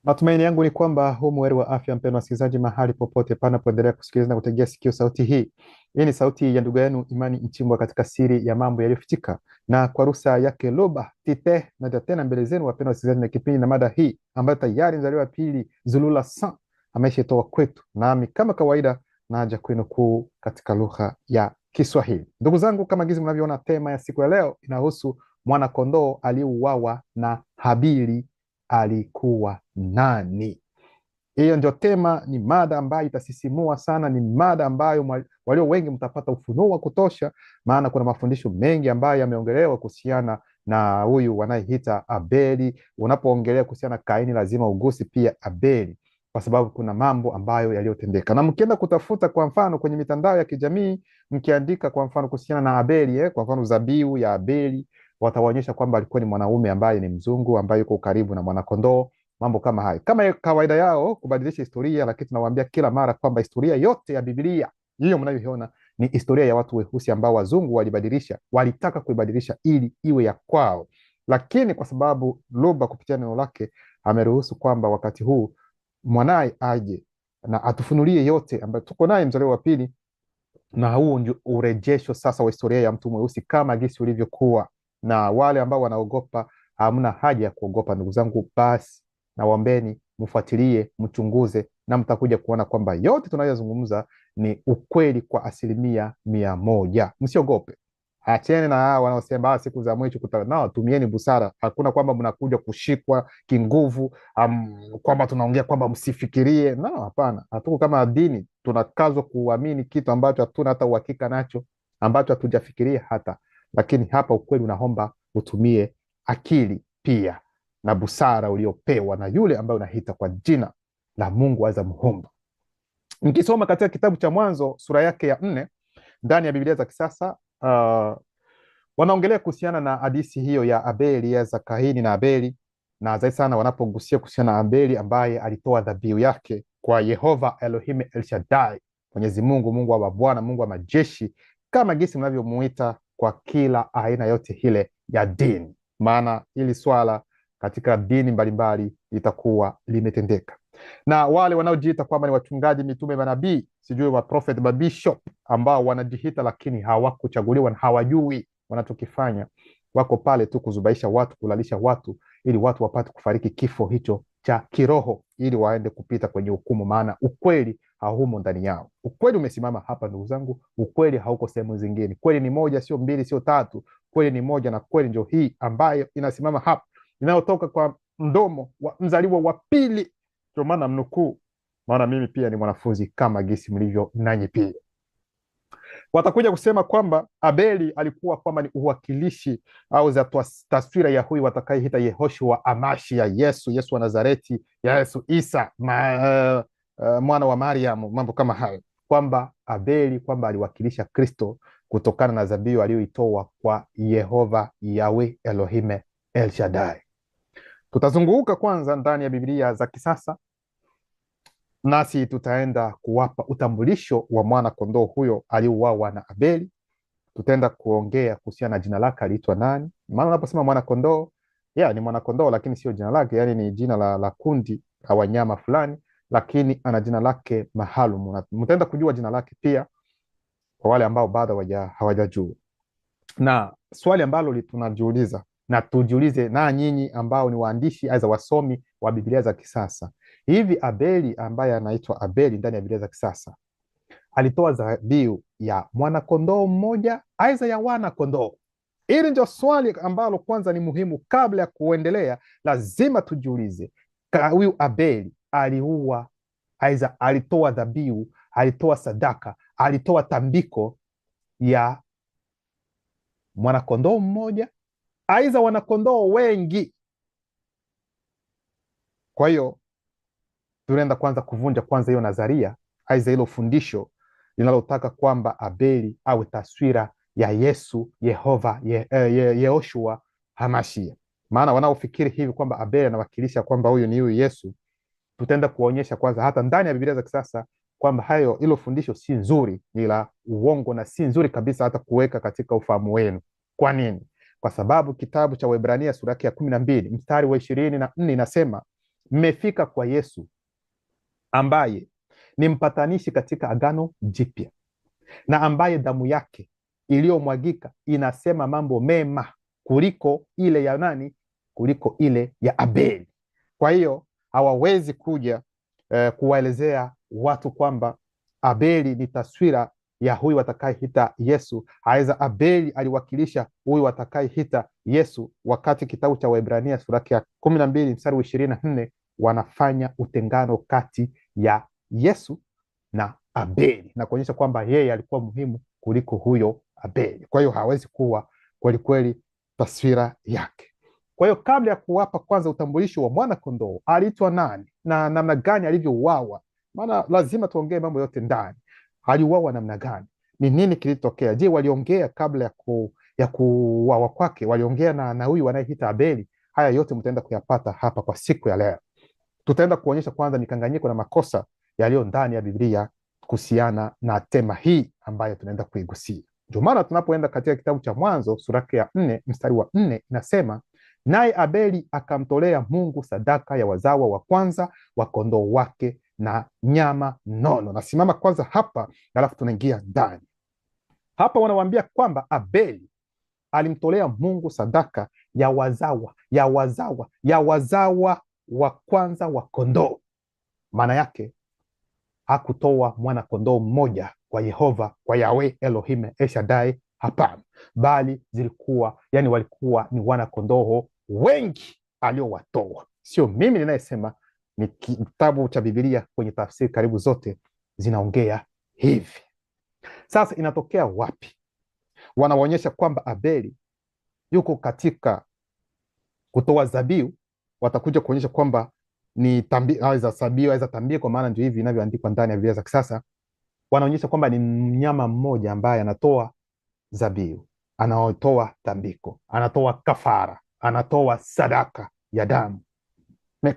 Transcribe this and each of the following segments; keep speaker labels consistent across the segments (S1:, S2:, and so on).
S1: Matumaini yangu ni kwamba huu mweri wa afya, mpendwa wasikilizaji, mahali popote panapoendelea kusikiliza na kutegea sikio sauti hii. Hii ni sauti ya ndugu yenu Imani Nchimbwa katika siri ya mambo yaliyofichika, na kwa ruhusa yake Loba Tite na tena mbele zenu, wapendwa wasikilizaji, na kipindi na mada hii ambayo tayari mzaliwa wa pili Zulula San ameshatoa kwetu, nami kama kawaida naja kwenu kuu katika lugha ya Kiswahili. Ndugu zangu, kama gizi mnavyoona, tema ya siku ya leo inahusu mwana kondoo aliyeuawa na Habili alikuwa nani? Hiyo ndio tema, ni mada ambayo itasisimua sana, ni mada ambayo walio wengi mtapata ufunuo wa kutosha, maana kuna mafundisho mengi ambayo yameongelewa kuhusiana na huyu wanayeita Abeli. Unapoongelea kuhusiana na Kaini, lazima ugusi pia Abeli, kwa sababu kuna mambo ambayo yaliyotendeka. Na mkienda kutafuta kwa mfano kwenye mitandao ya kijamii, mkiandika kwa mfano kuhusiana na Abeli, kwa mfano zabihu ya Abeli, watawaonyesha kwamba alikuwa ni mwanaume ambaye ni mzungu, ambaye yuko karibu na mwanakondoo, mambo kama hayo. Kama kawaida yao kubadilisha historia, lakini tunawaambia kila mara kwamba historia yote ya Biblia hiyo mnayoiona ni historia ya watu weusi ambao wazungu walibadilisha, walitaka kuibadilisha ili iwe ya kwao, lakini kwa sababu Luba kupitia neno lake ameruhusu kwamba wakati huu mwanaye aje na atufunulie yote ambayo tuko naye mzaliwa wa pili, na huu ndio urejesho sasa wa historia ya mtu mweusi kama gisi ulivyokuwa. Na wale ambao wanaogopa, hamna haja ya kuogopa ndugu zangu, basi nawaombeni mfuatilie, mchunguze, na mtakuja kuona kwamba yote tunayozungumza ni ukweli kwa 100%. Msiogope. Acheni na hao wanaosema siku za mwisho no, tumieni busara. Hakuna kwamba mnakuja kushikwa kinguvu, kwamba tunaongea kwamba msifikirie. No, hapana. Hatuko kama dini, tunakazwa kuamini kitu ambacho hatuna hata uhakika nacho, ambacho hatujafikiria hata. Lakini hapa ukweli unaomba utumie akili pia na busara uliopewa na yule ambaye unahita kwa jina la Mungu aza muumba. Mkisoma katika kitabu cha Mwanzo sura yake ya 4 ndani ya Biblia za kisasa, wanaongelea kuhusiana na hadithi hiyo ya Abeli, ya Kaini na Abeli, na zaidi sana wanapogusia kuhusiana na Abeli ambaye alitoa dhabihu yake kwa Yehova Elohim El Shaddai, Mwenyezi Mungu, Mungu wa mabwana, Mungu wa majeshi, kama gisi mnavyomuita kwa kila aina yote ile ya dini, maana ili swala katika dini mbalimbali litakuwa limetendeka. Na wale wanaojiita kwamba ni wachungaji, mitume, manabii, sijui wa prophet, bishop, ambao wanajiita lakini hawakuchaguliwa na hawajui wanachokifanya, wako pale tu kuzubaisha watu, kulalisha watu, ili watu wapate kufariki kifo hicho cha kiroho, ili waende kupita kwenye hukumu, maana ukweli haumo ndani yao. Ukweli umesimama hapa ndugu zangu, ukweli hauko sehemu zingine. Kweli ni moja, sio mbili, sio tatu, kweli ni moja, na kweli ndio hii ambayo inasimama hapa, inayotoka kwa mdomo wa mzaliwa wa pili. Ndio maana mnukuu, maana mimi pia ni mwanafunzi kama gisi mlivyo nanyi pia. Watakuja kusema kwamba Abeli alikuwa kwamba ni uwakilishi au za taswira ya huyu watakayeita Yehoshua Amashi, ya Yesu wa Nazareti, ya Yesu Isa mwana wa Mariam, mambo kama hayo, kwamba Abeli kwamba aliwakilisha Kristo kutokana na dhabihu aliyoitoa kwa Yehova Yahweh Elohim El Shaddai. Tutazunguka kwanza ndani ya Biblia za kisasa, nasi tutaenda kuwapa utambulisho wa mwana kondoo huyo aliuawa na Abeli. Tutaenda kuongea kuhusiana na jina lake, aliitwa nani, maana unaposema mwana kondoo, ni mwana kondoo, lakini sio jina lake, yani ni jina la kundi la wanyama fulani, lakini ana jina lake maalum. Mtaenda kujua jina lake pia kwa wale ambao bado hawajajua. Na swali ambalo tunajiuliza na tujiulize na nyinyi ambao ni waandishi aidha wasomi wa Biblia za kisasa, hivi Abeli ambaye anaitwa Abeli ndani ya Biblia za kisasa alitoa dhabihu ya mwana kondoo mmoja aidha ya wana kondoo? Hili ndio swali ambalo kwanza ni muhimu. Kabla ya kuendelea, lazima tujiulize, huyu Abeli aliua aidha alitoa dhabihu, alitoa sadaka, alitoa tambiko ya mwanakondoo mmoja aidha wanakondoo wengi? Kwa hiyo tunaenda kwanza kuvunja kwanza hiyo nadharia aidha hilo fundisho linalotaka kwamba Abeli awe taswira ya Yesu, Yehova, Yehoshua Hamashia. Maana wanaofikiri hivi kwamba Abeli anawakilisha kwamba huyu ni huyu Yesu, tutaenda kuonyesha kwanza hata ndani ya Biblia za kisasa kwamba hilo fundisho si nzuri, ni la uongo na si nzuri kabisa hata kuweka katika ufahamu wenu. Kwa nini? Kwa sababu kitabu cha Waebrania sura yake ya 12 mstari wa 24 inasema, mmefika kwa Yesu ambaye ni mpatanishi katika agano jipya, na ambaye damu yake iliyomwagika inasema mambo mema kuliko ile ya nani? Kuliko ile ya Abeli. Kwa hiyo hawawezi kuja kuwaelezea watu kwamba Abeli ni taswira ya huyu atakayeita Yesu, aweza Abeli aliwakilisha huyu atakayeita Yesu, wakati kitabu cha Waebrania sura ya 12 mstari wa 24 wanafanya utengano kati ya Yesu na Abeli na kuonyesha kwamba yeye alikuwa muhimu kuliko huyo Abeli. Kwa hiyo hawezi kuwa kweli kweli taswira yake. Kwa hiyo kabla ya kuwapa kwanza utambulisho wa mwana kondoo, aliitwa nani na namna gani alivyouawa, maana lazima tuongee mambo yote ndani. Aliuawa namna gani? Ni nini kilitokea? Je, waliongea kabla ya kuuawa kwake? Waliongea na huyu wanayeita Abeli? Haya yote mtaenda kuyapata hapa kwa siku ya leo. Tutaenda kuonyesha kwanza mikanganyiko na makosa yaliyo ndani ya Biblia kuhusiana na tema hii ambayo tunaenda kuigusia. Ndio maana tunapoenda katika kitabu cha Mwanzo sura ya 4 mstari wa 4 inasema, naye Abeli akamtolea Mungu sadaka ya wazawa wa kwanza wa kondoo wake na nyama nono. Nasimama kwanza hapa, alafu tunaingia ndani. Hapa wanawaambia kwamba Abeli alimtolea Mungu sadaka ya wazawa wa kwanza wa kondoo. Maana yake hakutoa mwana kondoo mmoja kwa Yehova, kwa Yahweh Elohim El Shaddai, hapana, bali walikuwa ni wana kondoo wengi aliowatoa. Sio mimi ninayesema, ni kitabu cha Biblia kwenye tafsiri karibu zote zinaongea hivi. Sasa inatokea wapi? Wanaonyesha kwamba Abeli yuko katika kutoa zabihu. Watakuja kuonyesha kwamba ni aweza sabihu, aweza tambiko, kwa maana ndio hivi inavyoandikwa ndani ya Biblia za kisasa. Wanaonyesha kwamba ni mnyama mmoja ambaye anatoa zabihu, anaotoa tambiko, anatoa kafara, anatoa sadaka ya damu.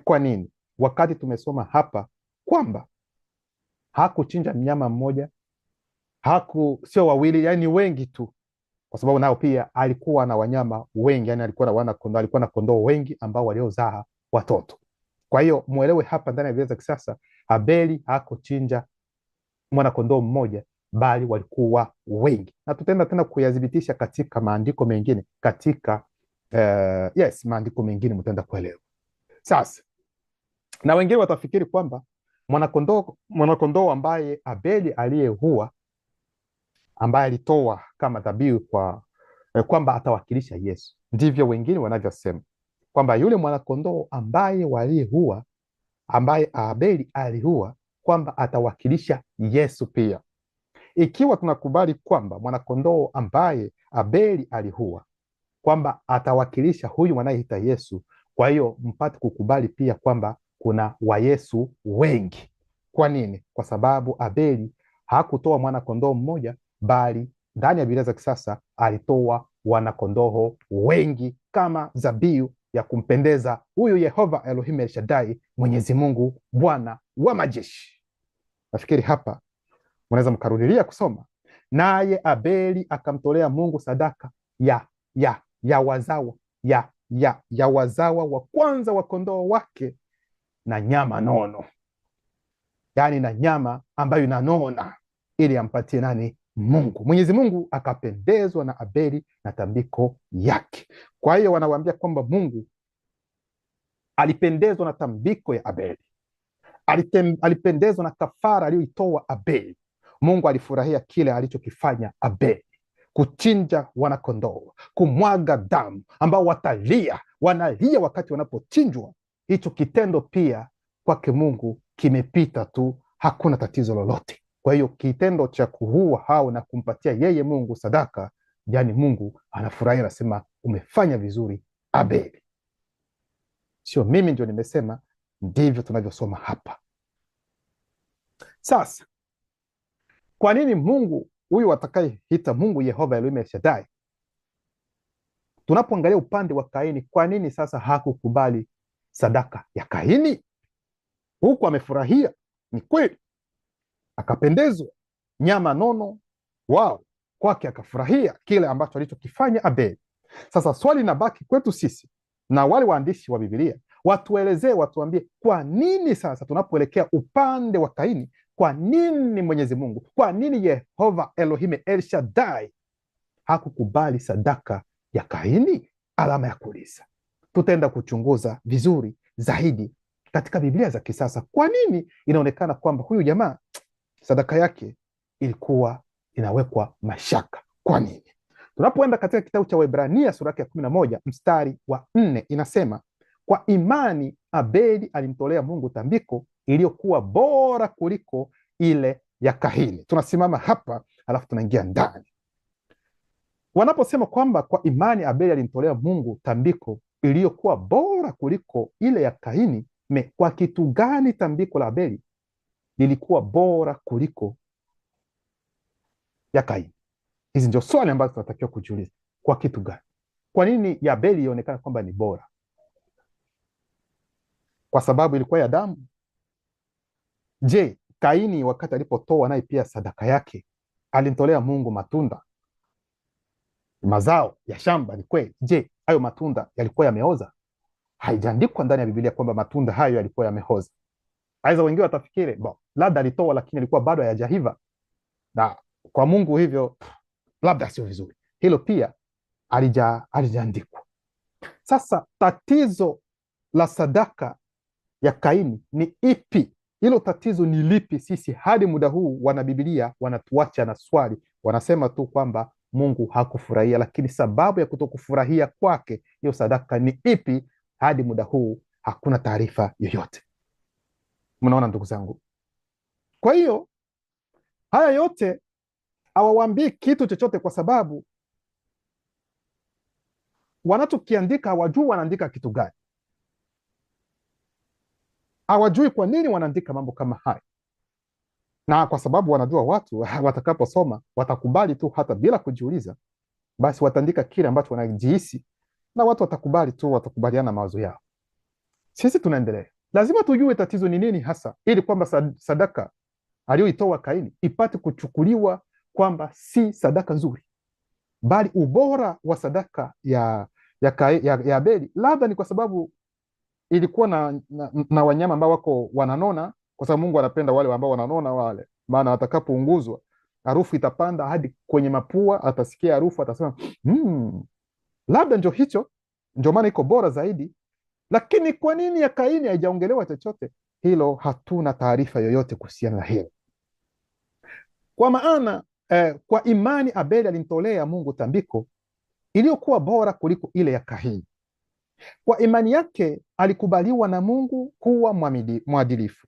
S1: Kwa nini? Wakati tumesoma hapa kwamba hakuchinja mnyama mmoja, sio wawili, yani wengi tu, kwa sababu nao pia alikuwa na wanyama wengi, yani alikuwa na kondoo wengi ambao waliozaa watoto. Kwa hiyo muelewe hapa ndani ya Biblia za kisasa, Abeli hakuchinja mwana kondoo mmoja, bali walikuwa wengi, na tutaenda tena kuyadhibitisha katika maandiko mengine, katika maandiko mengine mtaenda kuelewa. Sasa na wengine watafikiri kwamba mwanakondoo ambaye Abeli aliyeua, ambaye alitoa kama dhabihu kwamba atawakilisha Yesu. Ndivyo wengine wanavyosema kwamba yule mwanakondoo ambaye waliyeua, ambaye Abeli aliua, kwamba atawakilisha Yesu pia. Ikiwa tunakubali kwamba mwanakondoo ambaye Abeli aliua kwamba atawakilisha huyu mwanayeita Yesu, kwa hiyo mpate kukubali pia kwamba kuna wa Yesu wengi. Kwa nini? Kwa sababu Abeli hakutoa mwana kondoo mmoja, bali ndani ya Biblia za kisasa alitoa wanakondoo wengi kama dhabihu ya kumpendeza huyu Yehova Elohim El Shaddai, Mwenyezi Mungu Bwana wa majeshi. Nafikiri hapa mnaweza mkarudilia kusoma, naye Abeli akamtolea Mungu sadaka ya wazawa wa kwanza wa kondoo wake na nyama nono, yaani na nyama ambayo inanona, ili ampatie nani? Mungu. Mwenyezi Mungu akapendezwa na Abeli na tambiko yake. Kwa hiyo wanawaambia kwamba Mungu alipendezwa na tambiko ya Abeli, alipendezwa na kafara aliyoitoa Abeli. Mungu alifurahia kile alichokifanya Abeli, kuchinja wanakondoo, kumwaga damu ambao wanalia wakati wanapochinjwa. Hicho kitendo pia kwake Mungu kimepita tu, hakuna tatizo lolote. Kwa hiyo kitendo cha kuua hao na kumpatia yeye Mungu sadaka, yani Mungu anafurahia, anasema umefanya vizuri Abeli. Sio mimi ndio nimesema, ndivyo tunavyosoma hapa. Sasa kwa nini Mungu huyu atakayeita Mungu Yehova Elohim El Shaddai, tunapoangalia upande wa Kaini, kwa nini sasa hakukubali sadaka ya Kaini? Huku amefurahia, ni kweli, akapendezwa, nyama nono, kwake akafurahia kile ambacho alichokifanya Abeli. Sasa swali linabaki kwetu sisi na wale waandishi wa Biblia, watuelezee, watuambie kwa nini sasa tunapoelekea upande wa Kaini, kwa nini Mwenyezi Mungu, kwa nini Yehova Elohim El Shaddai hakukubali sadaka ya Kaini? Alama ya kuuliza. Tutaenda kuchunguza vizuri zaidi katika Biblia za kisasa, kwa nini inaonekana kwamba huyu jamaa sadaka yake ilikuwa inawekwa mashaka. Kwa nini? Tunapoenda katika kitabu cha Waebrania sura ya 11 mstari wa 4 inasema, kwa imani Abeli alimtolea Mungu tambiko iliyokuwa bora kuliko ile ya Kaini. Tunasimama hapa alafu tunaingia ndani. Wanaposema kwamba kwa imani Abeli alimtolea Mungu tambiko iliyokuwa bora kuliko ile ya Kaini, kwa kitu gani tambiko la Abeli lilikuwa bora kuliko ya Kaini? Hizi ndio swali ambazo tunatakiwa kujiuliza. Kwa kitu gani? Kwa nini ya Abeli ionekana kwamba ni bora? Kwa sababu ilikuwa ya damu? Je, Kaini wakati alipotoa naye pia sadaka yake alimtolea Mungu matunda, mazao ya shamba? Ni kweli. Je, hayo matunda yalikuwa yameoza? Haijaandikwa ndani ya Biblia kwamba matunda hayo yalikuwa yameoza. Aidha wengine watafikiri labda alitoa lakini alikuwa bado hayajahiva, na kwa Mungu hivyo labda sio vizuri. Hilo pia alijaandikwa. Sasa tatizo la sadaka ya Kaini ni ipi? Hilo tatizo ni lipi? Sisi hadi muda huu wana Biblia wanatuacha na swali, wanasema tu kwamba Mungu hakufurahia, lakini sababu ya kutokufurahia kwake hiyo sadaka ni ipi? Hadi muda huu hakuna taarifa yoyote. Mnaona ndugu zangu? Kwa hiyo haya yote hawawaambii kitu chochote, kwa sababu wanachokiandika hawajui wanaandika kitu gani. Hawajui kwa nini wanaandika mambo kama haya, na kwa sababu wanajua watu watakaposoma watakubali tu hata bila kujiuliza, basi wataandika kile ambacho wanajihisi na watu watakubali tu, watakubaliana mawazo yao. Sisi tunaendelea. Lazima tujue tatizo ni nini hasa, ili kwamba sadaka aliyoitoa Kaini ipate kuchukuliwa kwamba si sadaka nzuri, bali ubora wa sadaka ya Abeli labda ni kwa sababu ilikuwa na wanyama ambao wako wananona, kwa sababu Mungu anapenda wale ambao wananona wale, maana watakapounguzwa harufu itapanda hadi kwenye mapua, atasikia harufu atasema labda ndio hicho, ndio maana iko bora zaidi. Lakini kwa nini ya Kaini haijaongelewa chochote? Hilo hatuna taarifa yoyote kuhusiana na hilo. Kwa maana kwa imani Abeli alimtolea Mungu tambiko iliyokuwa bora kuliko ile ya Kaini. Kwa imani yake alikubaliwa na Mungu kuwa mwadilifu.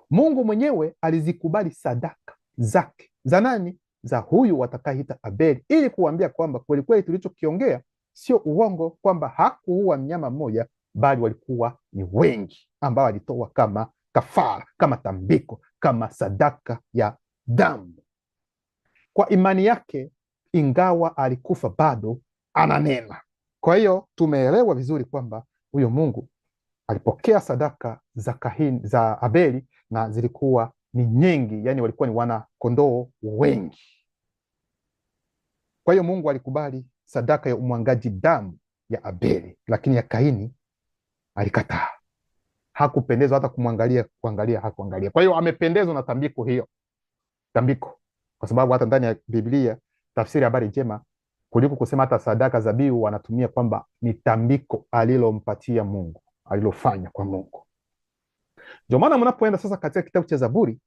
S1: Mungu mwenyewe alizikubali sadaka zake. Za nani? Za huyu watakayeita Abeli, ili kuambia kwamba kweli kweli tulichokiongea sio uongo, kwamba hakuua mnyama mmoja, bali walikuwa ni wengi ambao walitoa kama kafara, kama tambiko, kama sadaka ya damu. Kwa imani yake, ingawa alikufa, bado ananena. Kwa hiyo tumeelewa vizuri kwamba huyo Mungu alipokea sadaka za Abeli, na zilikuwa ni nyingi, yani walikuwa ni wana kondoo wengi. Kwa hiyo Mungu alikubali sadaka ya umwangaji damu ya Abeli, lakini ya Kaini alikataa. Hakupendezwa hata kuangalia. Kwa hiyo amependezwa na tambiko hiyo, tambiko, kwa sababu hata ndani ya Biblia tafsiri habari njema, kuliko kusema hata sadaka zabihu, wanatumia kwamba ni tambiko alilompatia Mungu, alilofanya kwa Mungu. Ndio maana mnapoenda sasa katika kitabu cha Zaburi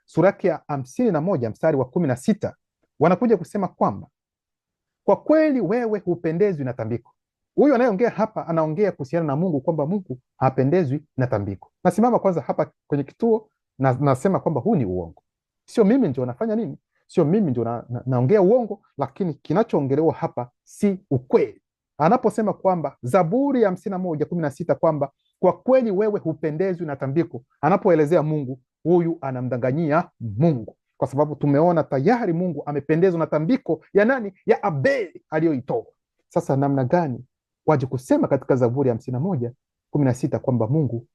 S1: sura ya 51 mstari wa 16 wanakuja kusema kwamba kwa kweli wewe hupendezwi na tambiko. Huyu anayeongea hapa anaongea kuhusiana na Mungu, kwamba Mungu hapendezwi na tambiko. Nasimama kwanza hapa kwenye kituo na nasema kwamba huu ni uongo. Sio mimi ndio nafanya nini, sio mimi ndio naongea uongo, lakini kinachoongelewa hapa si ukweli. Anaposema kwamba Zaburi ya 51:16 kwamba kwa kweli wewe hupendezwi na tambiko, anapoelezea Mungu, huyu anamdanganyia Mungu, kwa sababu tumeona tayari Mungu amependezwa na tambiko ya nani? Ya Abeli aliyoitoa. Sasa namna gani waje kusema katika Zaburi ya 51:16 kwamba Mungu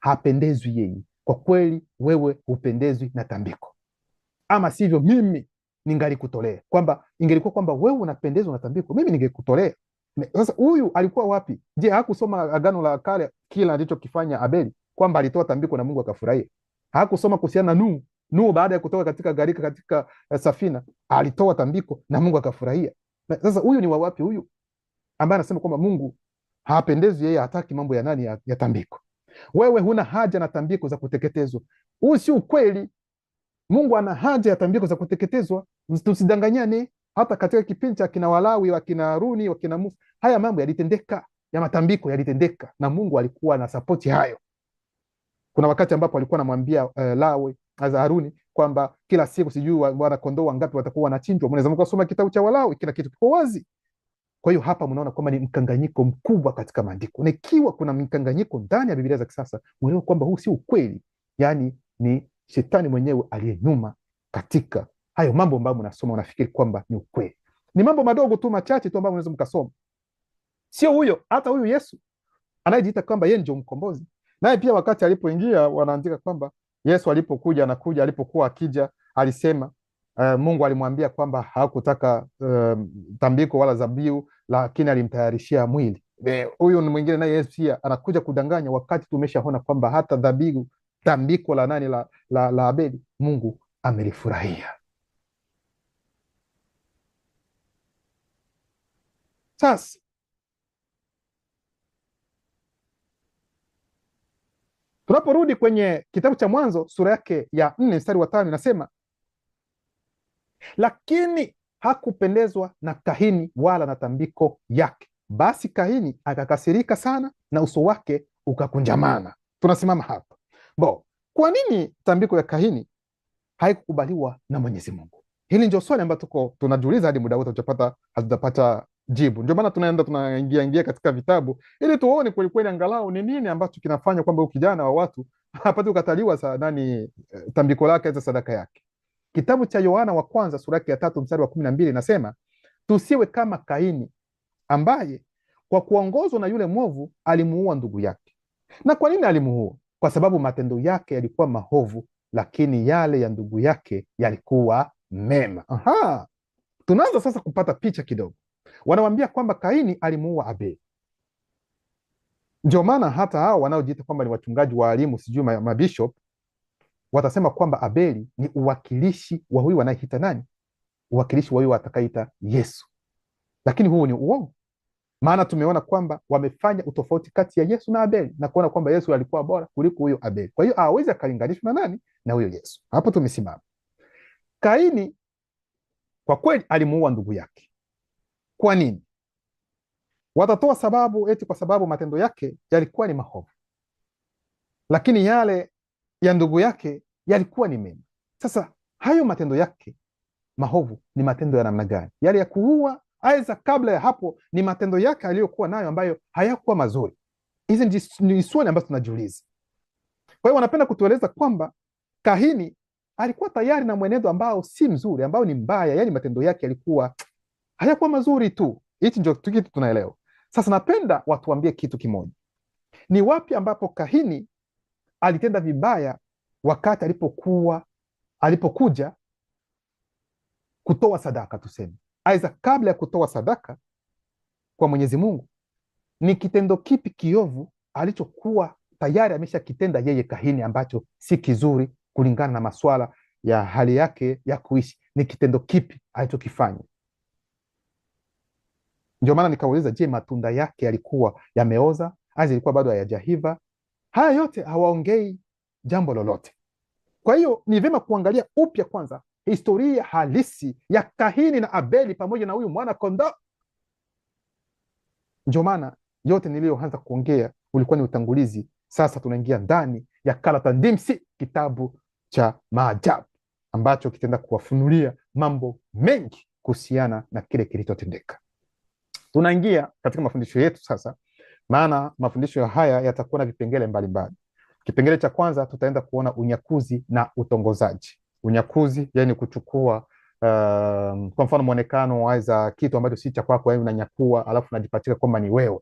S1: hapendezwi yeye? Kwa kweli wewe hupendezwi na tambiko, ama sivyo mimi ningalikutolea. Kwamba ingelikuwa kwamba wewe unapendezwa na tambiko, mimi ningekutolea, Sasa huyu alikuwa wapi? Je, hakusoma Agano la Kale kila alichokifanya Abeli, kwamba alitoa tambiko na Mungu akafurahia? Hakusoma kuhusiana na Nuhu? Nuhu baada ya kutoka katika gharika, katika safina, alitoa tambiko na Mungu akafurahia. Sasa huyu ni wa wapi huyu, ambaye anasema kwamba Mungu hapendezwi, yeye hataki mambo ya nani, ya tambiko? Wewe huna haja na tambiko za kuteketezwa. Huu si ukweli. Mungu ana haja ya tambiko za kuteketezwa. Tusidanganyane. Hata katika kipindi cha kina Walawi, wakina Haruni, wakina Musa, haya mambo yalitendeka, ya matambiko yalitendeka, na Mungu alikuwa na sapoti hayo. Kuna wakati ambapo alikuwa anamwambia Lawi Haruni kwamba kila siku sijui wana kondoo wangapi watakuwa wanachinjwa. Mnaweza mkasoma kitabu cha Walawi, kila kitu kiko wazi. Kwa hiyo hapa mnaona kwamba ni mkanganyiko mkubwa katika maandiko, na ikiwa kuna mkanganyiko ndani ya Biblia za kisasa, mwelewe kwamba huu si ukweli, yaani ni shetani mwenyewe aliye nyuma katika hayo mambo ambayo mnasoma, unafikiri kwamba ni ukweli. Ni mambo madogo tu, machache tu ambayo mnaweza mkasoma. Sio huyo, hata huyu Yesu anayejiita kwamba yeye ndio mkombozi, naye pia wakati alipoingia, wanaandika kwamba Yesu alipokuwa akija, alisema Mungu alimwambia kwamba hakutaka tambiko wala zabihu, lakini alimtayarishia mwili. Huyu ni mwingine, naye Yesu pia anakuja kudanganya, wakati tumeshaona kwamba hata dhabihu, tambiko la nani, la Abeli, Mungu amelifurahia. Sasa tunaporudi kwenye kitabu cha Mwanzo sura yake ya 4 mstari wa 5, inasema lakini hakupendezwa na Kaini wala na tambiko yake, basi Kaini akakasirika sana na uso wake ukakunjamana. Tunasimama hapa. Kwa nini tambiko ya Kaini haikukubaliwa na Mwenyezi Mungu? Hili ndio swali ambalo tunajiuliza hadi muda wote hatujapata jibu. Ndio maana tunaingia katika vitabu ili tuone kweli kweli angalau ni nini ambacho kinafanya kwamba kijana wa watu hapati kukataliwa tambiko lake za sadaka yake. Kitabu cha Yohana wa kwanza sura yake ya 3 mstari wa 12 inasema, tusiwe kama Kaini ambaye kwa kuongozwa na yule mwovu alimuua ndugu yake. Na kwa nini alimuua? Kwa sababu matendo yake yalikuwa maovu, lakini yale ya ndugu yake yalikuwa mema. Tunaanza sasa kupata picha kidogo. Wanawambia kwamba Kaini alimuua Abeli. Ndio maana hata hao wanaojiita kwamba ni wachungaji, waalimu, sijui mabishop, watasema kwamba Abeli ni uwakilishi wa huyu anayeita nani? Uwakilishi wa huyu atakayeita Yesu. Lakini huu ni uongo, maana tumeona kwamba wamefanya utofauti kati ya Yesu na Abeli na kuona kwamba Yesu alikuwa bora kuliko huyo Abeli. Kwa hiyo hawezi akalinganishwa na nani? Na huyo Yesu. Hapo tumesimama. Kaini kwa kweli alimuua ndugu yake. Kwa nini? Watatoa sababu eti kwa sababu matendo yake yalikuwa ni maovu, lakini yale ya ndugu yake yalikuwa ni mema. Sasa hayo matendo yake maovu ni matendo ya namna gani? Yale ya kuua, aidha kabla ya hapo ni matendo yake aliyokuwa nayo ambayo hayakuwa mazuri. Hizi ni swali ambazo tunajiuliza. Kwa hiyo wanapenda kutueleza kwamba Kaini alikuwa tayari na mwenendo ambao si mzuri, ambao ni mbaya, yani matendo yake yalikuwa hayakuwa mazuri tu. Hichi ndio kitu tunaelewa. Sasa napenda watuambie kitu kimoja. Ni wapi ambapo Kaini alitenda vibaya wakati alipokuja kutoa sadaka? Tuseme aidha kabla ya kutoa sadaka kwa Mwenyezi Mungu, ni kitendo kipi kiovu alichokuwa tayari ameshakitenda yeye Kaini ambacho si kizuri kulingana na maswala ya hali yake ya kuishi? Ni kitendo kipi alichokifanya? Ndio maana nikauliza, je, matunda yake yalikuwa yameoza au yalikuwa bado hayajahiva? Haya yote hawaongei jambo lolote. Kwa hiyo ni vyema kuangalia upya kwanza historia halisi ya Kaini na Abeli pamoja na huyu mwana kondoo. Ndio maana yote niliyoanza kuongea ulikuwa ni utangulizi. Sasa tunaingia ndani ya Kalatandimsi, kitabu cha maajabu ambacho kitaenda kuwafunulia mambo mengi kuhusiana na kile kilichotendeka. Tunaingia katika mafundisho yetu sasa, maana mafundisho haya yatakuwa na vipengele mbalimbali. Kipengele cha kwanza tutaenda kuona unyakuzi na utongozaji. Unyakuzi yani kuchukua kwa mfano muonekano aidha kitu ambacho si cha kwako, yani unanyakua alafu unajipatia kwamba ni wewe.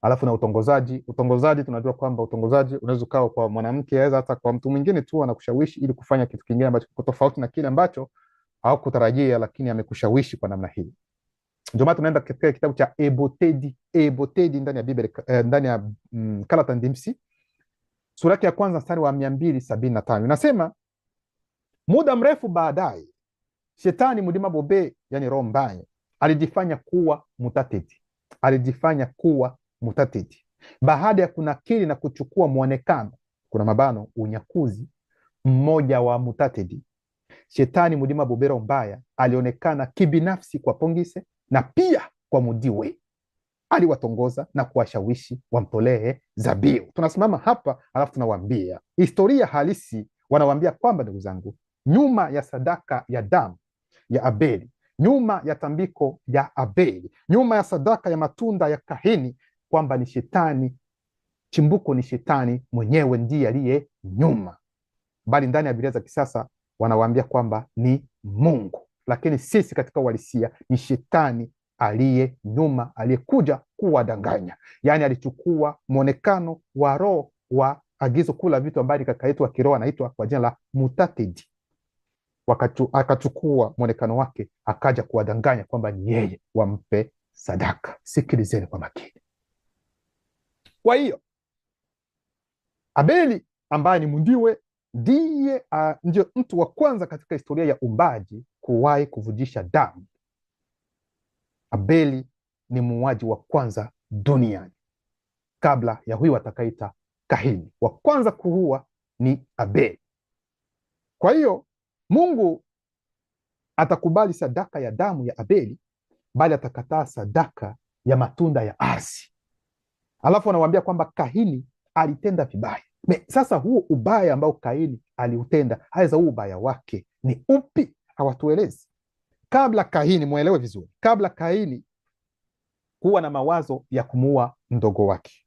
S1: Alafu na utongozaji tunajua kwamba utongozaji unaweza ukawa kwa mwanamke, aidha hata kwa mtu mwingine tu anakushawishi ili kufanya kitu kingine ambacho kiko tofauti na kile ambacho haukutarajia, lakini amekushawishi kwa namna hii. Ndio maana tunaenda katika kitabu cha Ebotedi ndani ya Biblia, ndani ya Kalata Ndimsi, sura yake ya kwanza mstari wa 275 inasema, muda mrefu baadaye Shetani mudima bobe, yani roho mbaya, alijifanya kuwa mutateti baada ya kunakili na kuchukua mwonekano, kuna mabano, unyakuzi mmoja wa mutatedi. Shetani mudima bobe, roho mbaya, alionekana kibinafsi kwa Pongise na pia kwa Mudiwe. Aliwatongoza na kuwashawishi wamtolee zabiu. Tunasimama hapa alafu tunawaambia historia halisi. Wanawaambia kwamba, ndugu zangu, nyuma ya sadaka ya damu ya Abeli, nyuma ya tambiko ya Abeli, nyuma ya sadaka ya matunda ya Kaini, kwamba ni Shetani. Chimbuko ni Shetani mwenyewe ndiye aliye nyuma, bali ndani ya Biblia za kisasa wanawaambia kwamba ni Mungu, lakini sisi katika uhalisia ni Shetani aliye nyuma, aliyekuja kuwadanganya. Yaani alichukua mwonekano wa roho wa agizo kula vitu ambayo kaka yetu wa kiroho anaitwa kwa jina la mutatedi. Akachukua mwonekano wake akaja kuwadanganya kwamba ni yeye wampe sadaka. Sikilizeni kwa makini. Kwa hiyo Abeli ambaye ni Mundiwe ndiye ndio mtu wa kwanza katika historia ya umbaji kuwahi kuvujisha damu. Abeli ni muuaji wa kwanza duniani kabla ya huyu atakaita Kaini. Wa kwanza kuua ni Abeli. Kwa hiyo Mungu atakubali sadaka ya damu ya Abeli, bali atakataa sadaka ya matunda ya ardhi. Alafu anawaambia kwamba Kaini alitenda vibaya. Sasa huo ubaya ambao Kaini aliutenda, haiza huo ubaya wake ni upi? Hawatuelezi. Kabla Kaini, muelewe vizuri, kabla Kaini kuwa na mawazo ya kumuua mdogo wake,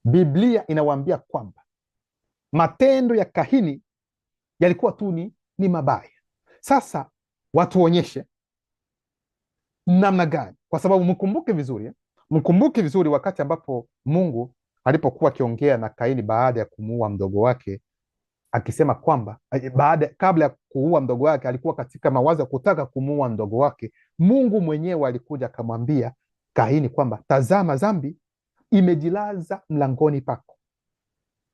S1: Biblia inawaambia kwamba matendo ya Kaini yalikuwa tu ni mabaya. Sasa watuonyeshe namna gani, kwa sababu mkumbuke vizuri wakati ambapo Mungu alipokuwa akiongea na Kaini baada ya kumuua mdogo wake, akisema kwamba kabla ya kuua mdogo wake alikuwa katika mawazo ya kutaka kumuua mdogo wake. Mungu mwenyewe alikuja akamwambia Kaini kwamba tazama, dhambi imejilaza mlangoni pako,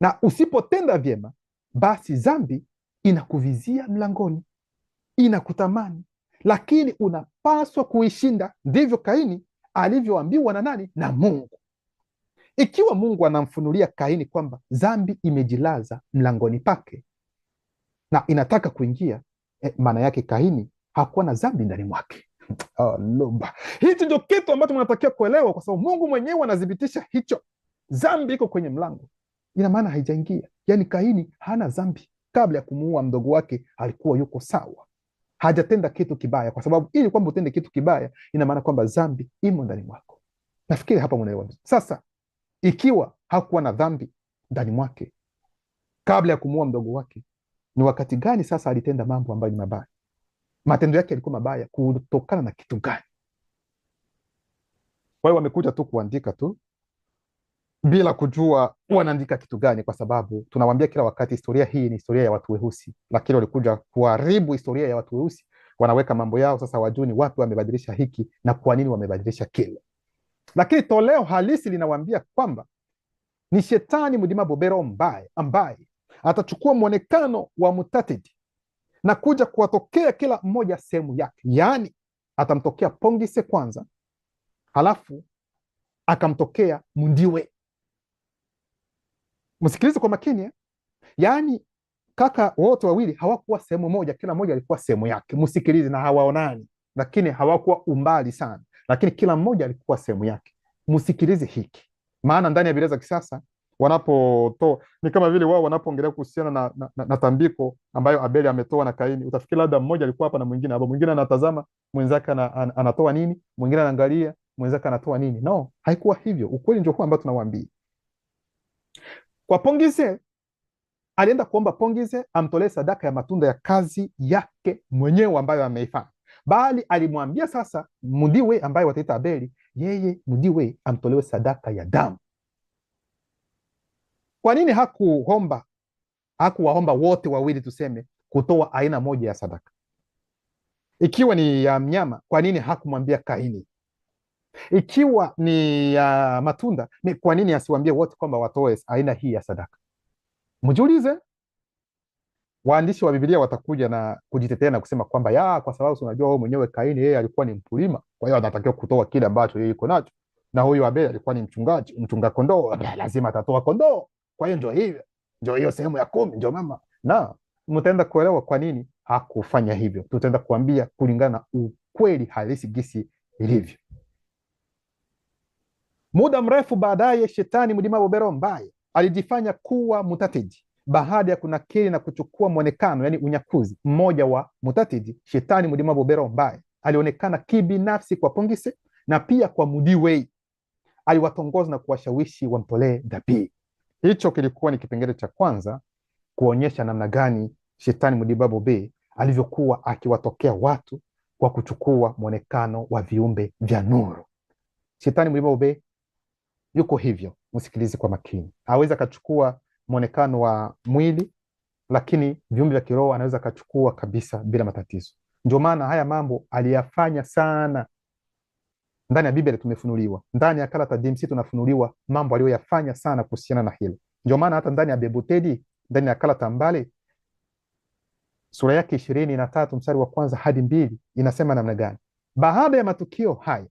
S1: na usipotenda vyema, basi dhambi inakuvizia mlangoni, inakutamani, lakini unapaswa kuishinda. Ndivyo Kaini alivyoambiwa na nani? Na Mungu. Ikiwa Mungu anamfunulia Kaini kwamba dhambi imejilaza mlangoni pake na inataka kuingia, maana yake Kaini hakuwa na dhambi ndani mwake. Hichi ndio kitu ambacho mnatakiwa kuelewa, kwa sababu Mungu mwenyewe anathibitisha hicho. Dhambi iko kwenye mlango, ina maana haijaingia. Yaani Kaini hana dhambi. Kabla ya kumuua mdogo wake alikuwa yuko sawa, hajatenda kitu kibaya, kwa sababu ili kwamba utende kitu kibaya ina maana kwamba dhambi imo ndani mwako. Nafikiri hapa mnaelewa. Sasa ikiwa hakuwa na dhambi ndani mwake kabla ya kumuua mdogo wake, ni wakati gani sasa alitenda mambo ambayo ni mabaya? Matendo yake yalikuwa mabaya kutokana na kitu gani? Kwa hiyo wamekuja tu kuandika tu bila kujua wanaandika kitu gani, kwa sababu tunawaambia kila wakati historia hii ni historia ya watu weusi, lakini walikuja kuharibu historia ya watu weusi. Wanaweka mambo yao, sasa wajui ni wapi wamebadilisha hiki na kwa nini wamebadilisha kile. Lakini toleo halisi linawaambia kwamba ni Shetani mudima bobero mbaya ambaye atachukua mwonekano wa mutatedi na kuja kuwatokea kila mmoja sehemu yake. Yaani atamtokea Pongise kwanza, halafu akamtokea Mundiwe. Msikilize kwa makini. Yaani kaka wote wawili hawakuwa sehemu moja, kila mmoja alikuwa sehemu yake. Msikilize, na hawaonani, lakini hawakuwa umbali sana, lakini kila mmoja alikuwa sehemu yake. Msikilize hiki, maana ndani ya Biblia za kisasa wanapotoa ni kama vile wao wanapoongelea kuhusiana na tambiko ambayo Abeli ametoa na Kaini, utafikiri labda mmoja alikuwa hapa na mwingine hapa, mwingine anatazama mwenzake anatoa nini, mwingine anaangalia mwenzake anatoa nini. No, haikuwa hivyo. Ukweli ndio kwamba tunawaambia. Kwa Pongise, alienda kuomba Pongise amtolee sadaka ya matunda ya kazi yake mwenyewe ambayo ameifanya, bali alimwambia sasa Mundiwe ambaye wataita Abeli, yeye Mundiwe amtolewe sadaka ya damu. Kwa nini hakuwaomba wote wawili tuseme kutoa aina moja ya sadaka? Ikiwa ni ya mnyama, kwa nini hakumwambia Kaini? Ikiwa ni ya matunda, ni kwa nini asiwaambie wote kwamba watoe aina hii ya sadaka? Mjiulize. Waandishi wa Biblia watakuja na kujitetea na kusema kwamba kwa sababu unajua wewe mwenyewe Kaini yeye alikuwa ni mkulima, kwa hiyo anatakiwa kutoa kile ambacho yeye iko nacho, na huyu Abel alikuwa ni mchunga kondoo, lazima atatoa kondoo. Kwa hiyo ndio hiyo sehemu ya 10 ndio mama. Na mtaenda kuelewa kwa nini hakufanya hivyo. Tutaenda kuambia kulingana na ukweli halisi gisi ilivyo. Muda mrefu baadaye, shetani mlima Bobero mbaye alijifanya kuwa mutatiji baada ya kunakili na kuchukua mwonekano, yani unyakuzi mmoja wa mutatiji. Shetani mlima Bobero mbaye alionekana kibinafsi kwa Pongise na pia kwa Mudiwei. Aliwatongoza na kuwashawishi wamtolee dhabihu. Hicho kilikuwa ni kipengele cha kwanza kuonyesha namna gani shetani Mudiba Bobe alivyokuwa akiwatokea watu kwa kuchukua mwonekano wa viumbe vya nuru. Shetani Mudiba Bobe yuko hivyo, msikilizi kwa makini. Aweza akachukua mwonekano wa mwili, lakini viumbe vya kiroho anaweza akachukua kabisa bila matatizo. Ndio maana haya mambo aliyafanya sana. Ndani ya Biblia tumefunuliwa, ndani ya Kala Tadimsi tunafunuliwa mambo aliyoyafanya sana kuhusiana na hilo. Ndio maana hata ndani ya Bebutedi, ndani ya Kala Tambale, sura yake 23 mstari wa 1 hadi 2 inasema namna gani? Baada ya matukio haya,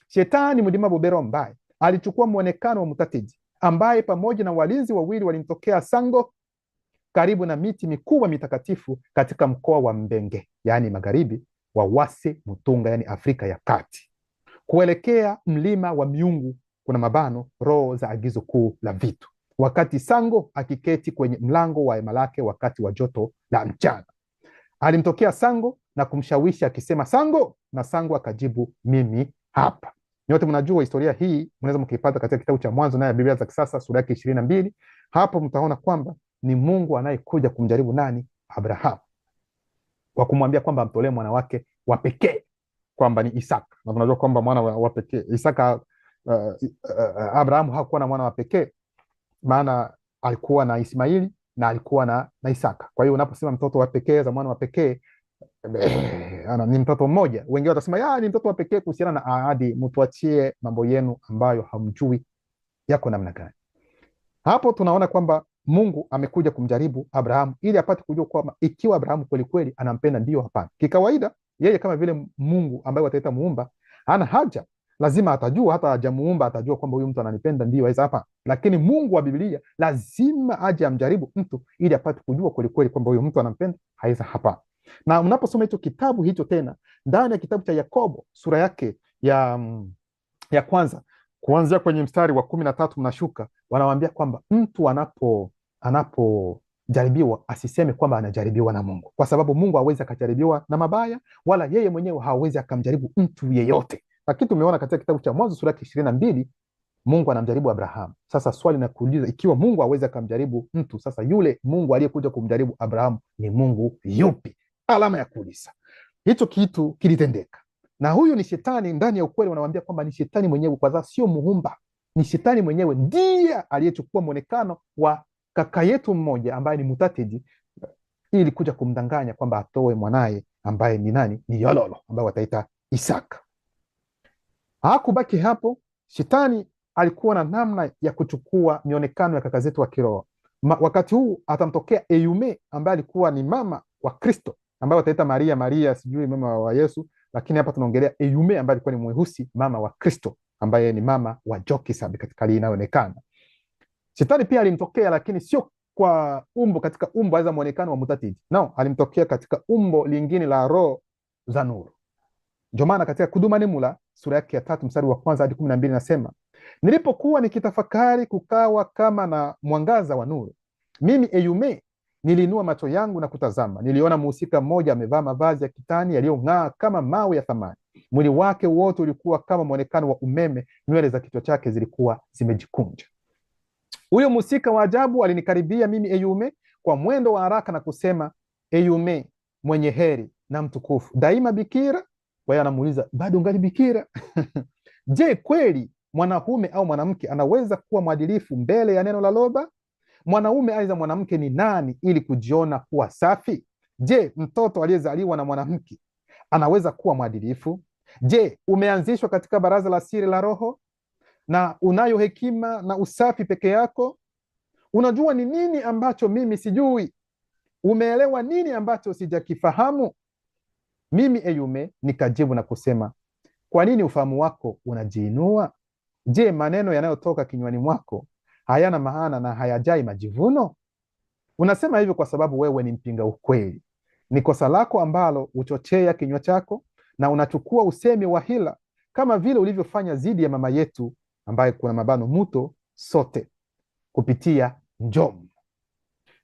S1: shetani Mlima Bobero mbaye alichukua mwonekano wa mutatiji, ambaye pamoja na walinzi wawili walimtokea Sango karibu na miti mikubwa mitakatifu katika mkoa wa Mbenge, yani magharibi wa Wase Mutunga, yani Afrika ya Kati, kuelekea mlima wa miungu kuna mabano roho za agizo kuu la vitu, wakati Sango akiketi kwenye mlango wa hema lake wakati wa joto la mchana. Alimtokea Sango na kumshawishi akisema, Sango, na Sango akajibu, mimi hapa. Nyote mnajua historia hii, mnaweza mkaipata katika kitabu cha Mwanzo na Biblia za kisasa sura yake 22. Hapo mtaona kwamba ni Mungu anayekuja kumjaribu nani? Abrahamu, kwa kumwambia kwamba amtolee mwana wake wa pekee, kwamba ni Isaka. Na tunajua kwamba mwana wa pekee Isaka, Abrahamu hakuwa na mwana wa pekee, maana alikuwa na Ismaili na alikuwa na Isaka. Kwa hiyo unaposema mtoto wa pekee za mwana wa pekee, ni mtoto mmoja. Wengine watasema ni mtoto wa pekee kuhusiana na ahadi. Mtuachie mambo yenu ambayo hamjui yako namna gani. Hapo tunaona kwamba Mungu amekuja kumjaribu Abrahamu ili apate kujua kwamba ikiwa Abrahamu kweli kweli anampenda, ndio hapana. Kikawaida yeye kama vile Mungu ambaye wataita muumba, hana haja, lazima atajua, hata hajamuumba atajua kwamba huyu mtu ananipenda, ndio aweza hapa. Lakini Mungu wa Biblia lazima aje amjaribu mtu ili apate kujua kweli kweli kwamba huyu mtu anampenda, haiza hapa. Na unaposoma kitabu hicho tena ndani ya kitabu cha Yakobo sura yake ya kwanza kuanzia kwenye mstari wa 13 mnashuka, wanawaambia kwamba mtu anapojaribiwa asiseme kwamba anajaribiwa na Mungu, kwa sababu Mungu hawezi akajaribiwa na mabaya, wala yeye mwenyewe hawezi akamjaribu mtu yeyote. Lakini tumeona katika kitabu cha Mwanzo sura yake 22 Mungu anamjaribu Abrahamu. Sasa swali na kuuliza, ikiwa Mungu hawezi akamjaribu mtu, sasa yule Mungu aliyekuja kumjaribu Abrahamu ni Mungu yupi? Alama ya kuuliza. Hicho kitu kilitendeka, na huyu ni shetani. Ndani ya ukweli wanawaambia kwamba ni shetani mwenyewe, kwa sababu sio muumba, ni shetani mwenyewe ndiye aliyechukua mwonekano wa kaka yetu mmoja ambaye ni mutatiji, ili kuja kumdanganya kwamba atoe mwanaye ambaye ni nani? Ni Yololo, ambaye wataita Isaka. Hakubaki hapo, shetani alikuwa na namna ya kuchukua mionekano ya kaka zetu wa kiroho. Wakati huu atamtokea Eyume ambaye alikuwa ni mama wa Kristo, ambaye wataita Maria sijui mama wa Yesu, lakini hapa tunaongelea Eyume ambaye alikuwa ni Mweusi, mama wa Kristo, ambaye ni mama wa Jokisab katika hali inayoonekana. Shetani pia alimtokea, lakini sio kwa umbo, katika umbo aza muonekano wa mutatiji. No, alimtokea katika umbo lingine la roho za nuru. Ndio maana katika Kuduma Nemula sura yake ya 3 mstari wa 1 hadi 12 nasema, nilipokuwa nikitafakari kukawa kama na mwangaza wa nuru, mimi Eyume niliinua macho yangu na kutazama, niliona mhusika mmoja amevaa mavazi ya kitani yaliyong'aa kama mawe ya thamani. Mwili wake wote ulikuwa kama mwonekano wa umeme, nywele za kichwa chake zilikuwa zimejikunja. Huyo mhusika wa ajabu alinikaribia mimi Eyume kwa mwendo wa haraka na kusema, Eyume mwenye heri na mtukufu, daima bikira. Kwa hiyo anamuuliza, bado ungali bikira? Je, kweli mwanaume au mwanamke anaweza kuwa mwadilifu mbele ya neno la Loba? Mwanaume aidha mwanamke ni nani ili kujiona kuwa safi? Je, mtoto aliyezaliwa na mwanamke anaweza kuwa mwadilifu? Je, umeanzishwa katika baraza la siri la Roho na unayo hekima na usafi peke yako? Unajua ni nini ambacho mimi sijui? Umeelewa nini ambacho sijakifahamu? Mimi Eyume nikajibu na kusema, kwa nini ufahamu wako unajiinua? Je, maneno yanayotoka kinywani mwako hayana maana na hayajai majivuno? Unasema hivyo kwa sababu wewe ni mpinga ukweli. Ni kosa lako ambalo huchochea kinywa chako na unachukua usemi wa hila, kama vile ulivyofanya dhidi ya mama yetu ambaye kuna mabano Muto Sote kupitia Njom.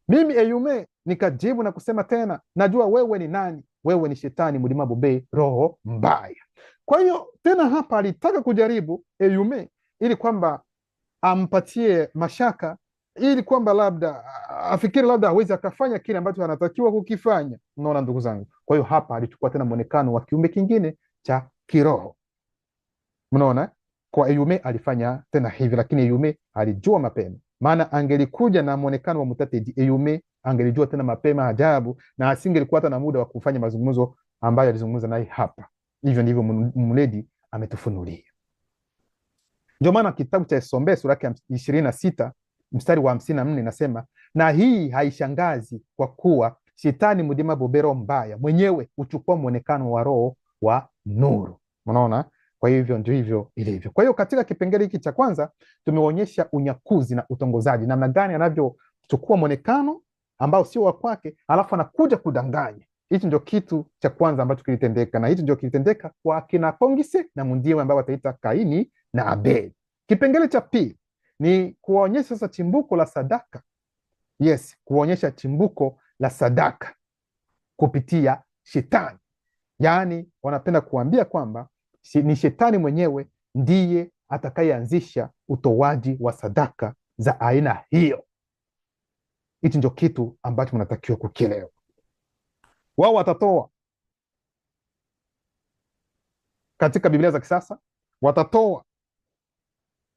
S1: Mimi Eyume nikajibu na kusema tena, najua wewe ni nani. Wewe ni shetani Mulima Bobe, roho mbaya. Kwa hiyo tena hapa alitaka kujaribu Eyume ili kwamba ampatie mashaka, ili kwamba labda afikiri labda hawezi akafanya kile ambacho anatakiwa kukifanya. Unaona ndugu zangu? Kwa hiyo hapa alichukua tena mwonekano wa kiumbe kingine cha kiroho. Mnaona? Kwa Eyume alifanya tena hivi, lakini Eyume alijua mapema, maana angelikuja na mwonekano wa Mutateji, Eyume angelijua tena mapema ajabu, na asingelikuwa hata na muda wa kufanya mazungumzo ambayo alizungumza naye hapa. Hivyo ndivyo Mledi ametufunulia. Ndio maana kitabu cha Esombe sura ya 26 mstari wa 54 nasema, na hii haishangazi kwa kuwa shetani Mulima Bobe, roho mbaya, mwenyewe huchukua mwonekano wa roho wa nuru. Unaona? Kwa hivyo ndio hivyo ilivyo. Kwa hiyo katika kipengele hiki cha kwanza tumeonyesha unyakuzi na utongozaji, namna gani anavyochukua mwonekano ambao sio wa kwake, alafu anakuja kudanganya. Hichi ndio kitu cha kwanza ambacho kilitendeka, na hichi ndio kilitendeka kwa kina Kongise na Mundiwe ambao wataita Kaini na Abeli. Kipengele cha pili ni kuwaonyesha sasa chimbuko la sadaka. Yes, kuwaonyesha chimbuko la sadaka kupitia shetani. Yaani wanapenda kuambia kwamba ni shetani mwenyewe ndiye atakayeanzisha utoaji wa sadaka za aina hiyo. Hichi ndio kitu ambacho mnatakiwa kukielewa. Wao watatoa katika Biblia za kisasa, watatoa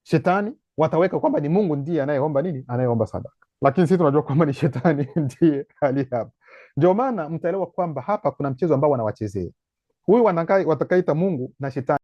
S1: shetani, wataweka kwamba ni Mungu ndiye anayeomba nini? Anayeomba sadaka. Lakini sisi tunajua kwamba ni shetani ndiye aliye hapa. Ndio maana mtaelewa kwamba hapa kuna mchezo ambao wanawachezea. Huyu watakaita Mungu na shetani